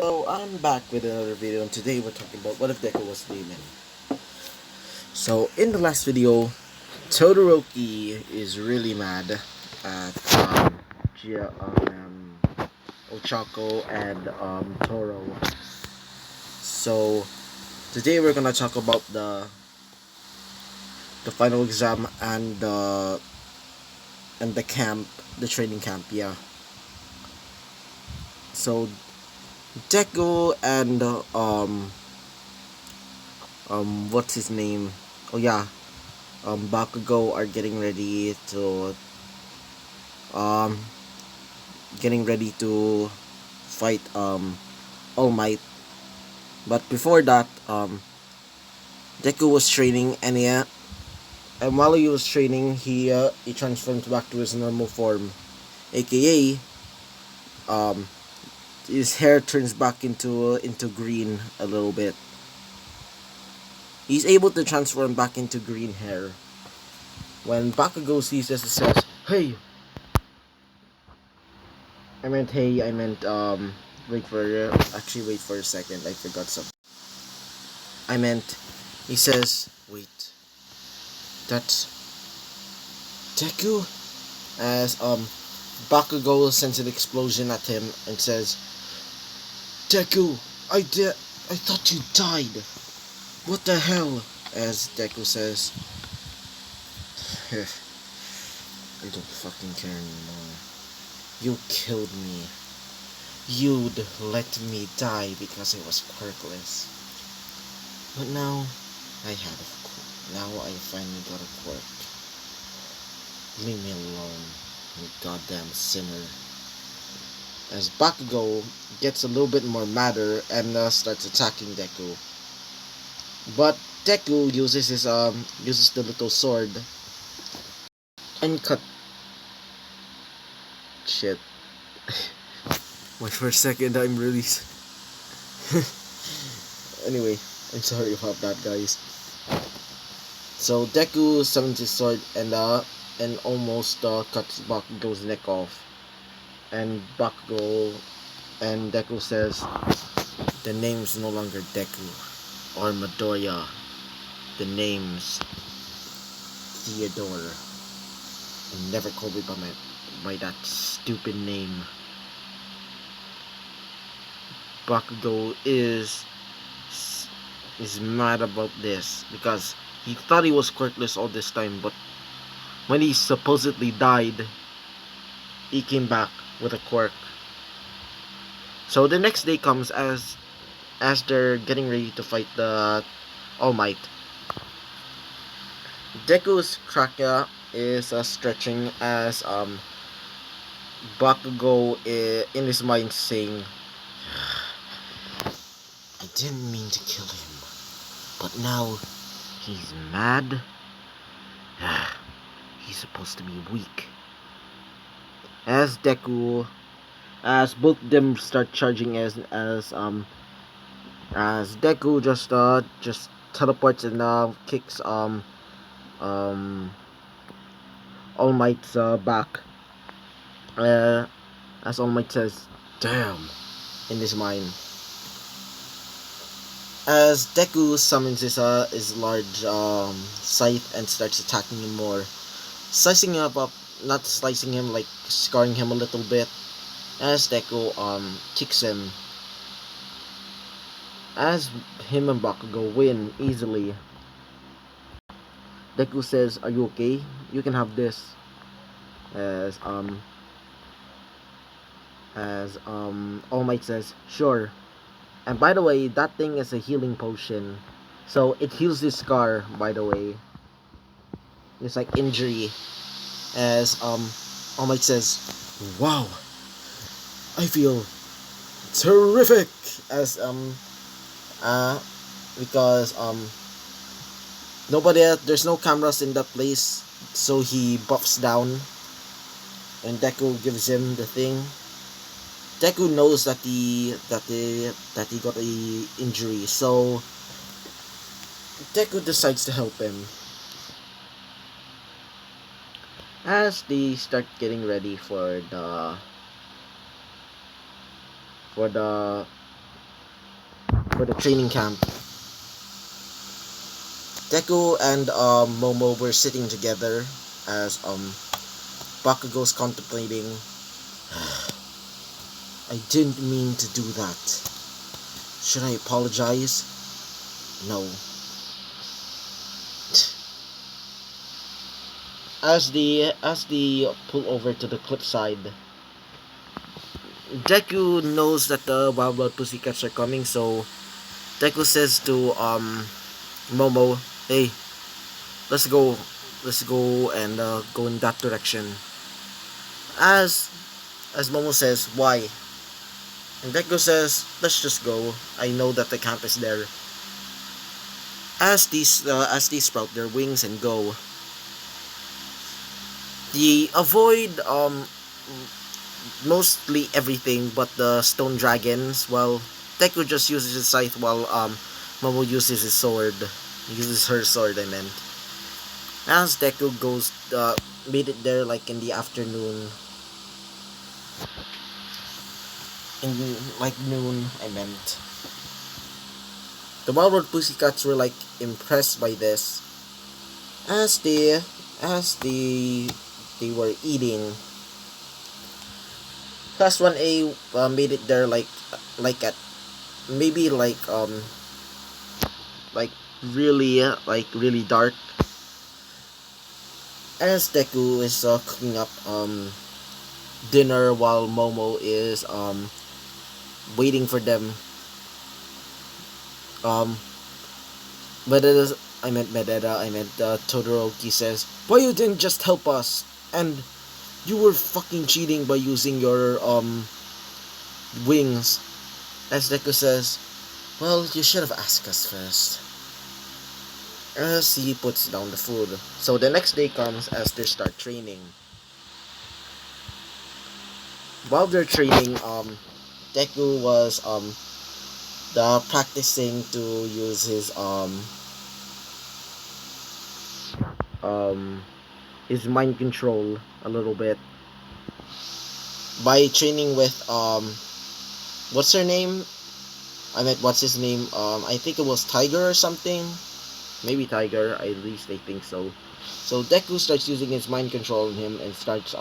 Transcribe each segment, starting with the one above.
So I'm back with another video, and today we're talking about what if Deku was demon. So in the last video, Todoroki is really mad at Ochako and Toro. So today we're gonna talk about the final exam and the camp, the training camp. Yeah. So Deku and what's his name? Oh yeah, Bakugo are um getting ready to fight All Might. But before that, Deku was training, and while he was training, he transformed back to his normal form, aka his hair turns back into green a little bit. He's able to transform back into green hair. When Bakugo sees this, he says, "Hey, I meant wait for a second, I forgot something. I meant," he says, "Wait, that's Deku?" As Bakugo sends an explosion at him and says, "Deku, I thought you died. What the hell?" As Deku says, "I don't fucking care anymore. You killed me. You'd let me die because I was quirkless. But now now I finally got a quirk. Leave me alone, you goddamn sinner." As Bakugo gets a little bit more madder and starts attacking Deku. But Deku uses the little sword and cut shit. Wait for a second, I'm really anyway, I'm sorry about that, guys. So Deku summons his sword and almost cuts Bakugo's neck off. And Deku says, "The name's no longer Deku or Midoriya. The name's Theodore. And never call me by that stupid name." Bakugo is mad about this because he thought he was quirkless all this time, but when he supposedly died, he came back with a quirk. So the next day comes as they're getting ready to fight the All Might. Deku's trachea is stretching as Bakugo in his mind saying, "I didn't mean to kill him, but now he's mad. He's supposed to be weak." As both of them start charging, as Deku just teleports and kicks um All Might's back. Uh, as All Might says, "Damn," in his mind. As Deku summons his large scythe and starts attacking him more, slicing him up, not slicing him, like scarring him a little bit. As Deku kicks him, as him and Bakugo win easily, Deku says, "Are you okay? You can have this." As All Might says, "Sure." And by the way, that thing is a healing potion, so it heals his scar. By the way, it's like injury. As All Might says, "Wow, I feel terrific." As uh because there's no cameras in that place, so he buffs down, and Deku gives him the thing. Deku knows that he got a injury, so Deku decides to help him. As they start getting ready for the for the training camp. Deku and Momo were sitting together as Bakugo's contemplating. I didn't mean to do that. Should I apologize? No. As they pull over to the cliffside, Deku knows that the Wild Wild Pussycats are coming, so Deku says to Momo, "Hey, let's go, let's go and go in that direction." As as Momo says, "Why?" And Deku says, "Let's just go. I know that the camp is there." As they sprout their wings and go, they avoid mostly everything but the stone dragons. While Deku just uses his scythe, while Momo uses his sword. Uses her sword, I meant. As Deku goes, made it there like in the afternoon. In like noon, I meant. The Wild World Pussycats were like impressed by this. As they were eating, Class 1A made it there like at maybe like really dark. As Deku is cooking up dinner while Momo is waiting for them. Um, Mededa, I meant Todoroki says, "Why you didn't just help us? And you were fucking cheating by using your wings." As Deku says, "Well, you should have asked us first." As he puts down the food. So the next day comes as they start training. While they're training, Deku was practicing to use um his mind control a little bit by training with what's her name? I meant what's his name? I think it was Tiger or something. Maybe Tiger, at least I think so. So Deku starts using his mind control on him and starts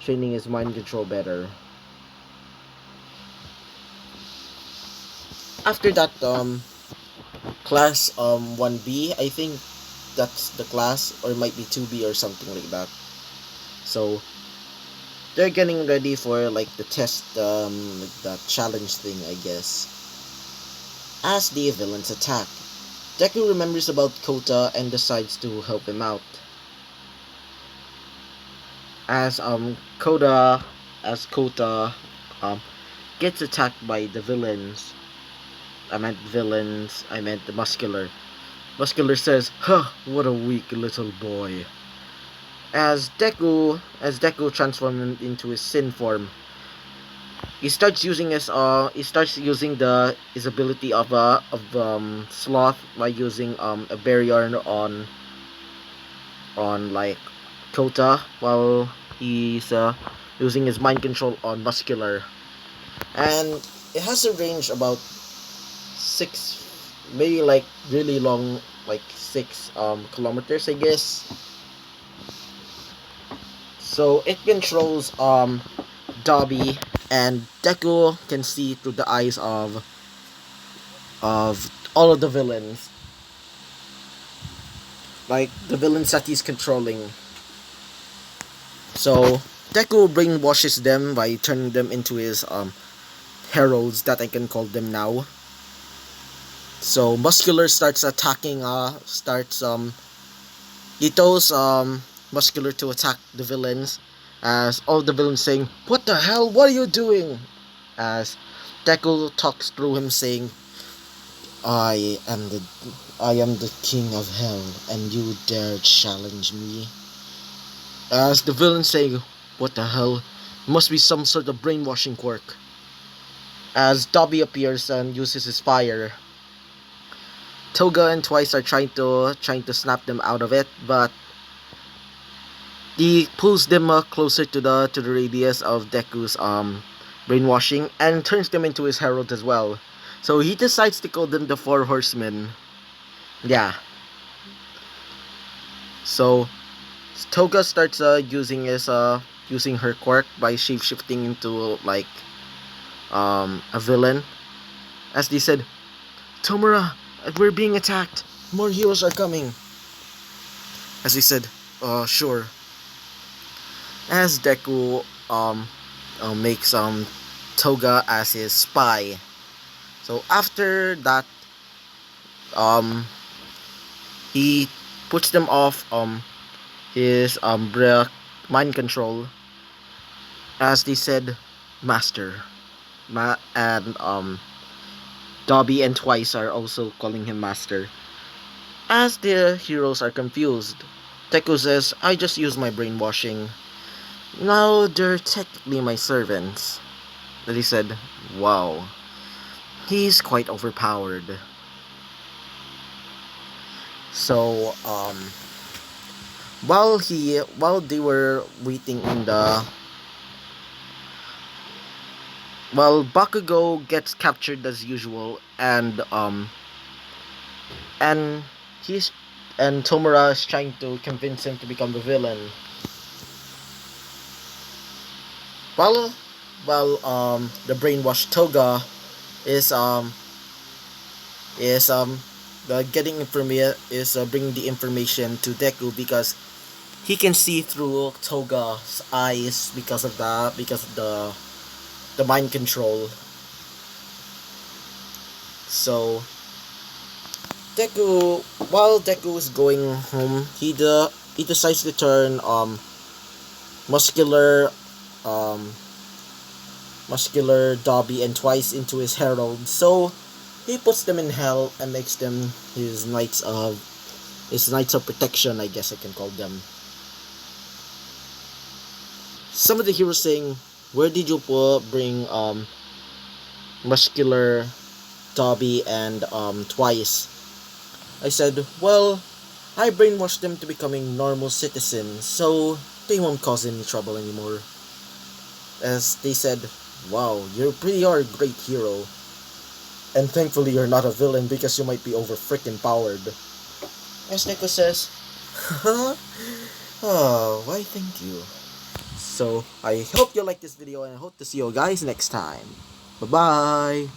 training his mind control better. After that class 1B, I think that's the class, or it might be 2B or something like that. So they're getting ready for like the test, the challenge thing, I guess. As the villains attack, Deku remembers about Kota and decides to help him out. As Kota um gets attacked by the villains. I meant the Muscular. Muscular says, "Huh, what a weak little boy." As Deku transforms into his sin form, he starts using the his ability of sloth by using a barrier on like Kota, while he's using his mind control on Muscular. And it has a range about six, maybe like really long, like 6 kilometers, I guess. So it controls Dobby, and Deku can see through the eyes of all of the villains, like the villains that he's controlling. So Deku brainwashes them by turning them into his heralds, that I can call them now. So Muscular starts attacking. He tells Muscular to attack the villains. As all the villains saying, "What the hell? What are you doing?" As Deku talks through him saying, I am the I am the king of hell, and you dare challenge me." As the villain saying, "What the hell? It must be some sort of brainwashing quirk." As Dobby appears and uses his fire, Toga and Twice are trying to snap them out of it, but he pulls them closer to the radius of Deku's brainwashing and turns them into his herald as well. So he decides to call them the Four Horsemen. Yeah. So Toga starts using her quirk by shape shifting into like a villain. As they said, Tomura, we're being attacked. More heroes are coming. As he said, sure. As Deku makes Toga as his spy. So after that, um he puts them off his mind control. As they said, master. And Dobby and Twice are also calling him master. As the heroes are confused, Deku says, I just use my brainwashing. Now they're technically my servants. That he said, wow, he's quite overpowered. So, while they were waiting in the well, Bakugo gets captured as usual, and he's and Tomura is trying to convince him to become the villain. While the brainwashed Toga is is the getting information is bringing the information to Deku because he can see through Toga's eyes because of the mind control. So while Deku is going home, he decides to turn muscular um muscular Dobby and Twice into his herald. So he puts them in hell and makes them his knights of protection, I guess I can call them. Some of the heroes saying, where did you bring muscular Dobby and Twice? I said, well, I brainwashed them to becoming normal citizens, so they won't cause any trouble anymore. As they said, wow, you really are a great hero. And thankfully you're not a villain because you might be over freaking powered. As Neko says, oh, why thank you. So, I hope you like this video and I hope to see you guys next time. Bye-bye!